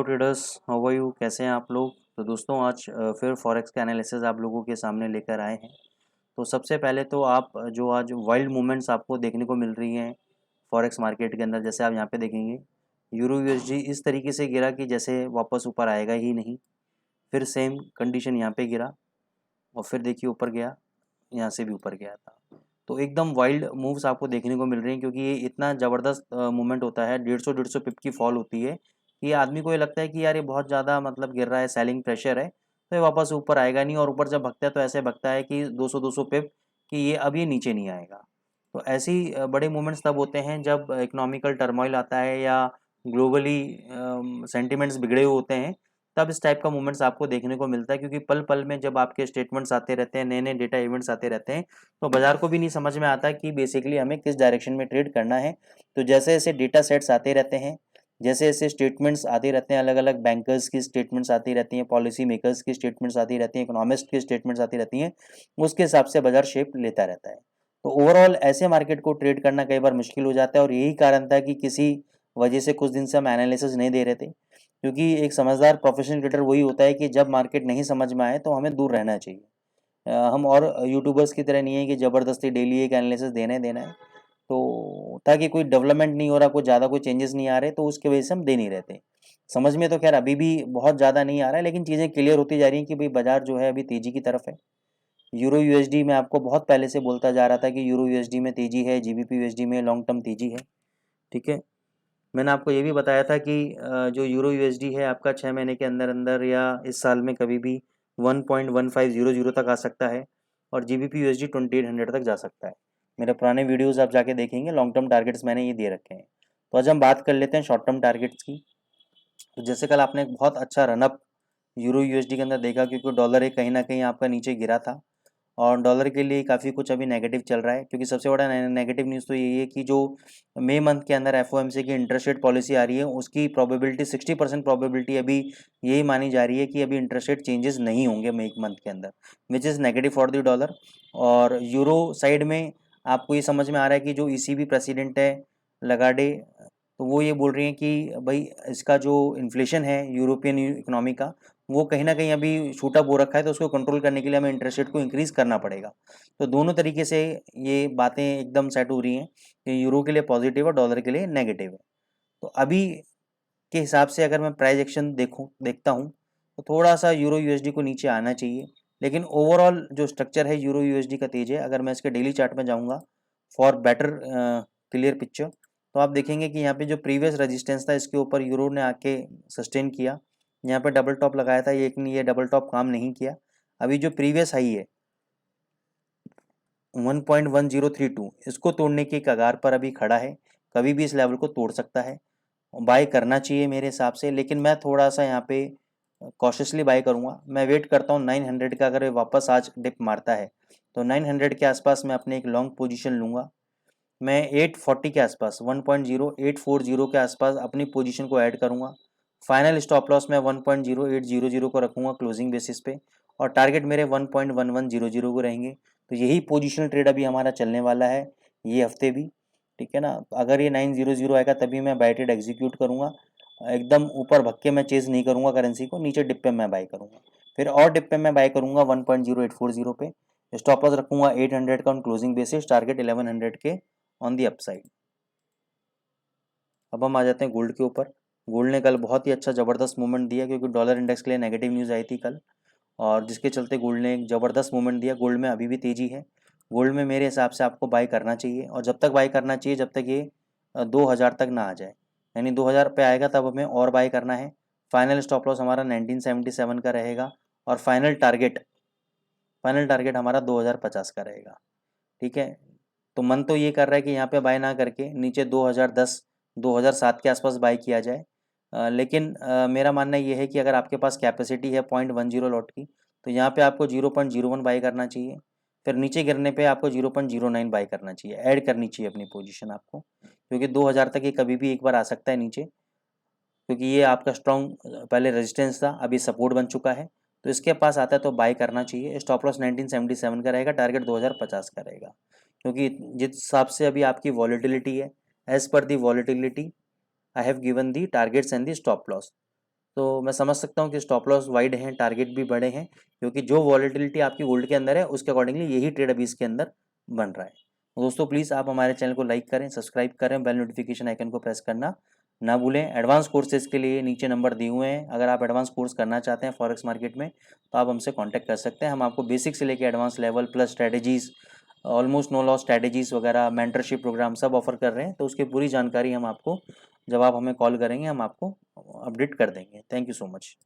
Traders, how are you? कैसे हैं आप लोग? तो दोस्तों आज फिर फॉरेक्स का एनालिसिस आप लोगों के सामने लेकर आए हैं। तो सबसे पहले तो आप जो आज वाइल्ड मूवमेंट्स आपको देखने को मिल रही हैं फॉरेक्स मार्केट के अंदर, जैसे आप यहाँ पे देखेंगे यूरो यूएसडी इस तरीके से गिरा कि जैसे वापस ऊपर आएगा ही नहीं। फिर सेम कंडीशन यहाँ पे गिरा और फिर देखिए ऊपर गया, यहाँ से भी ऊपर गया था। तो एकदम वाइल्ड मूव्स आपको देखने को मिल रही हैं, क्योंकि ये इतना ज़बरदस्त मूवमेंट होता है। 150 पिप की फॉल होती है कि आदमी को ये लगता है कि यार ये बहुत ज़्यादा मतलब गिर रहा है, सेलिंग प्रेशर है, तो ये वापस ऊपर आएगा नहीं। और ऊपर जब भगता है तो ऐसे भगता है कि 200 पिप कि ये अब ये नीचे नहीं आएगा। तो ऐसी बड़े मूवमेंट्स तब होते हैं जब इकोनॉमिकल टर्मोइल आता है या ग्लोबली सेंटिमेंट्स बिगड़े हुए होते हैं, तब इस टाइप का मूवमेंट्स आपको देखने को मिलता है। क्योंकि पल पल में जब आपके स्टेटमेंट्स आते रहते हैं, नए नए डेटा इवेंट्स आते रहते हैं, तो बाजार को भी नहीं समझ में आता कि बेसिकली हमें किस डायरेक्शन में ट्रेड करना है। तो जैसे जैसे डेटा सेट्स आते रहते हैं, जैसे जैसे स्टेटमेंट्स आते रहते हैं, अलग अलग बैंकर्स की स्टेटमेंट्स आती रहती हैं, पॉलिसी मेकर्स की स्टेटमेंट्स आती रहती हैं, इकोनॉमिस्ट की स्टेटमेंट्स आती रहती हैं, उसके हिसाब से बाजार शेप लेता रहता है। तो ओवरऑल ऐसे मार्केट को ट्रेड करना कई बार मुश्किल हो जाता है, और यही कारण था कि किसी वजह से कुछ दिन से हम एनालिसिस नहीं दे रहे थे। क्योंकि एक समझदार प्रोफेशनल ट्रेडर वही होता है कि जब मार्केट नहीं समझ में आए तो हमें दूर रहना चाहिए। हम और यूट्यूबर्स की तरह नहीं है कि ज़बरदस्ती डेली एक एनालिसिस देना है। तो ताकि कोई डेवलपमेंट नहीं हो रहा, कोई ज़्यादा कोई चेंजेस नहीं आ रहे, तो उसकी वजह से हम दे नहीं रहते। समझ में तो खैर अभी भी बहुत ज़्यादा नहीं आ रहा है, लेकिन चीज़ें क्लियर होती जा रही हैं कि भाई बाजार जो है अभी तेज़ी की तरफ है। यूरो यूएसडी में आपको बहुत पहले से बोलता जा रहा था कि यूरो यूएसडी में तेज़ी है, जीबीपी यूएसडी में लॉन्ग टर्म तेज़ी है। ठीक है, मैंने आपको ये भी बताया था कि जो यूरो यूएसडी है आपका 6 महीने के अंदर अंदर या इस साल में कभी भी 1.1500 तक आ सकता है, और जीबीपी यूएसडी 2800 तक जा सकता है। मेरे पुराने वीडियोस आप जाके देखेंगे, लॉन्ग टर्म टारगेट्स मैंने ये दे रखे हैं। तो आज हम बात कर लेते हैं शॉर्ट टर्म टारगेट्स की। तो जैसे कल आपने एक बहुत अच्छा रनअप यूरो यूएसडी के अंदर देखा, क्योंकि डॉलर एक कहीं ना कहीं आपका नीचे गिरा था, और डॉलर के लिए काफ़ी कुछ अभी नेगेटिव चल रहा है। क्योंकि सबसे बड़ा नेगेटिव न्यूज़ तो यही है कि जो मई मंथ के अंदर एफओएमसी की इंटरेस्ट रेट पॉलिसी आ रही है, उसकी प्रोबेबिलिटी 60% प्रोबेबिलिटी अभी यही मानी जा रही है कि अभी इंटरेस्ट रेट चेंजेस नहीं होंगे मई मंथ के अंदर, which is negative for the dollar. और यूरो साइड में आपको ये समझ में आ रहा है कि जो ईसीबी प्रेसिडेंट है लगाडे, तो वो ये बोल रही हैं कि भाई इसका जो इन्फ्लेशन है यूरोपियन इकोनॉमी का, वो कहीं ना कहीं अभी छूटा बो रखा है, तो उसको कंट्रोल करने के लिए हमें इंटरेस्ट रेट को इंक्रीज़ करना पड़ेगा। तो दोनों तरीके से ये बातें एकदम सेट हो रही हैं कि यूरो के लिए पॉजिटिव और डॉलर के लिए नेगेटिव है। तो अभी के हिसाब से अगर मैं प्राइस एक्शन देखता हूँ, तो थोड़ा सा यूरो यूएसडी को नीचे आना चाहिए। लेकिन ओवरऑल जो स्ट्रक्चर है यूरो यूएसडी का तेज है। अगर मैं इसके डेली चार्ट में जाऊँगा फॉर बेटर क्लियर पिक्चर, तो आप देखेंगे कि यहाँ पे जो प्रीवियस रेजिस्टेंस था इसके ऊपर यूरो ने आके सस्टेन किया। यहाँ पे डबल टॉप लगाया था, ये डबल टॉप काम नहीं किया। अभी जो प्रीवियस हाई है 1.1032, इसको तोड़ने की कगार पर अभी खड़ा है, कभी भी इस लेवल को तोड़ सकता है। बाय करना चाहिए मेरे हिसाब से, लेकिन मैं थोड़ा सा यहाँ पे कॉशियसली बाय करूँगा। मैं वेट करता हूँ 900 का, अगर ये वापस आज डिप मारता है तो 900 के आसपास मैं अपने एक लॉन्ग पोजीशन लूँगा। मैं 840 के आसपास 1.0840 के आसपास अपनी पोजीशन को ऐड करूँगा। फाइनल स्टॉप लॉस मैं 1.0800 को रखूँगा क्लोजिंग बेसिस पे, और टारगेट मेरे 1.1100 को रहेंगे। तो यही पोजीशनल ट्रेड अभी हमारा चलने वाला है ये हफ्ते भी। ठीक है ना, तो अगर ये 900 आएगा तभी मैं बाय ट्रेड एग्जीक्यूट करूँगा। एकदम ऊपर भग के मैं चेज़ नहीं करूँगा करेंसी को, नीचे डिप पे मैं बाय करूँगा। फिर और डिप पे मैं बाय करूँगा 1.0840 पे। स्टॉप लॉस रखूँगा 800 का ऑन क्लोजिंग बेसिस, टारगेट 1100 के ऑन दी अपसाइड। अब हम आ जाते हैं गोल्ड के ऊपर। गोल्ड ने कल बहुत ही अच्छा ज़बरदस्त मूवमेंट दिया, क्योंकि डॉलर इंडेक्स के लिए नेगेटिव न्यूज़ आई थी कल, और जिसके चलते गोल्ड ने एक ज़बरदस्त मूवमेंट दिया। गोल्ड में अभी भी तेज़ी है। गोल्ड में मेरे हिसाब से आपको बाय करना चाहिए, और जब तक बाय करना चाहिए जब तक ये 2000 तक ना आ जाए। यानी 2000 पे आएगा तब हमें और बाय करना है। फाइनल स्टॉप लॉस हमारा 1977 का रहेगा, और फाइनल टारगेट हमारा 2050 का रहेगा। ठीक है, तो मन तो ये कर रहा है कि यहाँ पे बाय ना करके नीचे 2010 2007 के आसपास बाय किया जाए। लेकिन मेरा मानना ये है कि अगर आपके पास कैपेसिटी है 0.10 लॉट की, तो यहाँ पे आपको 0.01 बाय करना चाहिए। फिर नीचे गिरने पे आपको 0.09 बाय करना चाहिए, ऐड करनी चाहिए अपनी पोजीशन आपको, क्योंकि 2000 तक ये कभी भी एक बार आ सकता है नीचे। क्योंकि ये आपका स्ट्रॉन्ग पहले रेजिस्टेंस था, अभी सपोर्ट बन चुका है, तो इसके पास आता है तो बाय करना चाहिए। स्टॉप लॉस 1977 का रहेगा, टारगेट 2050 का रहेगा। क्योंकि जिस हिसाब से अभी आपकी वॉलेटिलिटी है, as per the volatility I have given the targets and the stop loss. तो मैं समझ सकता हूँ कि स्टॉप लॉस वाइड हैं, टारगेट भी बड़े हैं, क्योंकि जो वॉलेटिलिटी आपकी गोल्ड के अंदर है उसके अकॉर्डिंगली यही ट्रेड अभी इसके अंदर बन रहा है। तो दोस्तों प्लीज़ आप हमारे चैनल को लाइक करें, सब्सक्राइब करें, बेल नोटिफिकेशन आइकन को प्रेस करना ना भूलें। एडवांस कोर्सेज के लिए नीचे नंबर दिए हुए हैं, अगर आप एडवांस कोर्स करना चाहते हैं फॉरेक्स मार्केट में तो आप हमसे कॉन्टैक्ट कर सकते हैं। हम आपको बेसिक से लेकर advance level plus strategies, almost no loss strategies वगैरह, मेंटरशिप प्रोग्राम सब ऑफर कर रहे हैं। तो उसकी पूरी जानकारी हम आपको, जब आप हमें कॉल करेंगे, हम आपको अपडेट कर देंगे। Thank you so much.